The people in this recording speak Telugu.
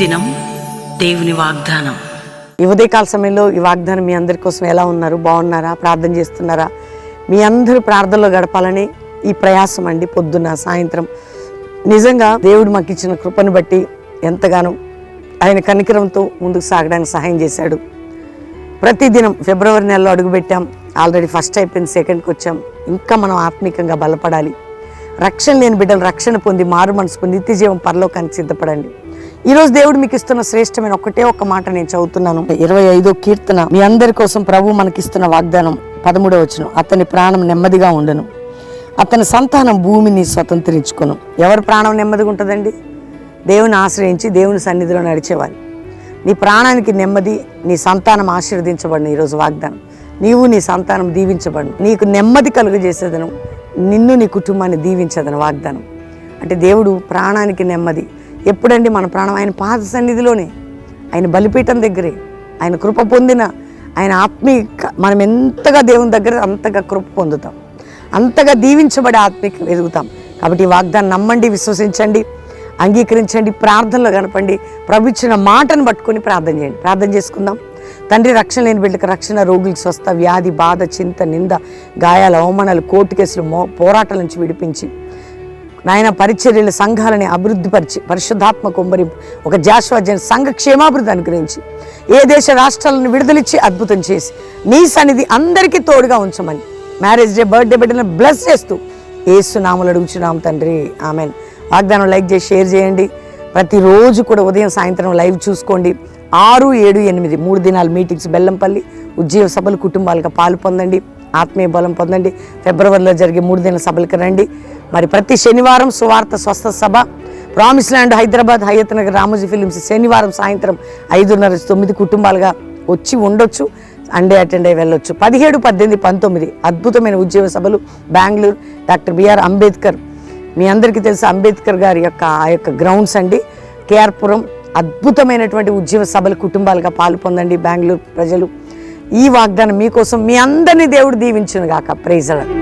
దినం దేవుని వాగ్దానం. ఈ ఉదయకాల సమయంలో ఈ వాగ్దానం మీ అందరి కోసం ఎలా ఉన్నారు? బాగున్నారా? ప్రార్థన చేస్తున్నారా? మీ అందరూ ప్రార్థనలో గడపాలని ఈ ప్రయాసం అండి. పొద్దున్న సాయంత్రం నిజంగా దేవుడు మాకు ఇచ్చిన కృపను బట్టి ఎంతగానో ఆయన కనికరంతో ముందుకు సాగడానికి సహాయం చేశాడు. ప్రతిదినం ఫిబ్రవరి నెలలో అడుగుపెట్టాం. ఆల్రెడీ ఫస్ట్ అయిపోయింది, సెకండ్కి వచ్చాం. ఇంకా మనం ఆత్మీకంగా బలపడాలి. రక్షణ లేని బిడ్డలు రక్షణ పొంది మారు మనసు పొంది నిత్య జీవం పరలోకానికి సిద్ధపడండి. ఈరోజు దేవుడు మీకు ఇస్తున్న శ్రేష్టమైన ఒక్క మాట నేను చదువుతున్నాను. 25వ కీర్తన. మీ అందరి కోసం ప్రభు మనకిస్తున్న వాగ్దానం 13వ వచనం. అతని ప్రాణం నెమ్మదిగా ఉండును, అతని సంతానం భూమిని స్వతంత్రించుకొను. ఎవరి ప్రాణం నెమ్మదిగా ఉంటుందండి? దేవుని ఆశ్రయించి దేవుని సన్నిధిలో నడిచేవారు. నీ ప్రాణానికి నెమ్మది, నీ సంతానం ఆశీర్వదించబడిన ఈరోజు వాగ్దానం. నీవు నీ సంతానం దీవించబడిన, నీకు నెమ్మది కలుగజేసేదను, నిన్ను నీ కుటుంబాన్ని దీవించదను వాగ్దానం. అంటే దేవుడు ప్రాణానికి నెమ్మది. ఎప్పుడండి మన ప్రాణం? ఆయన పాద సన్నిధిలోనే, ఆయన బలిపీఠం దగ్గరే, ఆయన కృప పొందిన ఆయన ఆత్మీయ, మనం ఎంతగా దేవుని దగ్గర అంతగా కృప పొందుతాం, అంతగా దీవించబడి ఆత్మీయ ఎదుగుతాం. కాబట్టి ఈ వాగ్దానం నమ్మండి, విశ్వసించండి, అంగీకరించండి, ప్రార్థనలో కనపండి. ప్రభు ఇచ్చిన మాటను పట్టుకొని ప్రార్థన చేయండి. ప్రార్థన చేసుకుందాం. తండ్రి, రక్షణ లేని బిడ్డలకు రక్షణ, రోగులకు స్వస్థ, వ్యాధి బాధ చింత నింద గాయాలు అవమానాలు కోర్టు కేసులు పోరాటాల నుంచి విడిపించి నాయన పరిచర్యల సంఘాలని అభివృద్ధిపరిచి పరిశుద్ధాత్మ కుమ్మరింపు ఒక జాషువా సంఘ క్షేమాభివృద్ధి అనుగ్రహించి ఏ దేశ రాష్ట్రాలను విడుదలిచ్చి అద్భుతం చేసి నీ సన్నిధి అందరికీ తోడుగా ఉంచమని మ్యారేజ్ డే బర్త్డే బిడ్డలను బ్లెస్ చేస్తూ యేసు నామములో అడుగుచున్నాం తండ్రి, ఆమెన్. వాగ్దానం లైక్ చేసి షేర్ చేయండి. ప్రతిరోజు కూడా ఉదయం సాయంత్రం లైవ్ చూసుకోండి. 6, 7, 8 3 దినాల మీటింగ్స్ బెల్లంపల్లి ఉద్యోగ సభలు కుటుంబాలుగా పాలు పొందండి, ఆత్మీయ బలం పొందండి. ఫిబ్రవరిలో జరిగే 3 దినాల సభలకు రండి. మరి ప్రతి శనివారం సువార్త స్వస్థ సభ promise land Hyderabad Hayathnagar Ramoji films శనివారం సాయంత్రం 5:30 9 కుటుంబాలుగా వచ్చి ఉండొచ్చు, అండే అటెండ్ అయ్యి వెళ్ళొచ్చు. 17, 18, 19 అద్భుతమైన ఉద్యోగ సభలు బెంగళూరు డాక్టర్ బిఆర్ అంబేద్కర్, మీ అందరికీ తెలుసు అంబేద్కర్ గారి ఆ యొక్క గ్రౌండ్స్ అండి, కేఆర్పురం. అద్భుతమైనటువంటి ఉద్యోగ సభలు కుటుంబాలుగా పాలు పొందండి బెంగళూరు ప్రజలు. ఈ వాగ్దానం మీకోసం, మీ అందరినీ దేవుడు దీవించును గాక. Praise the lord.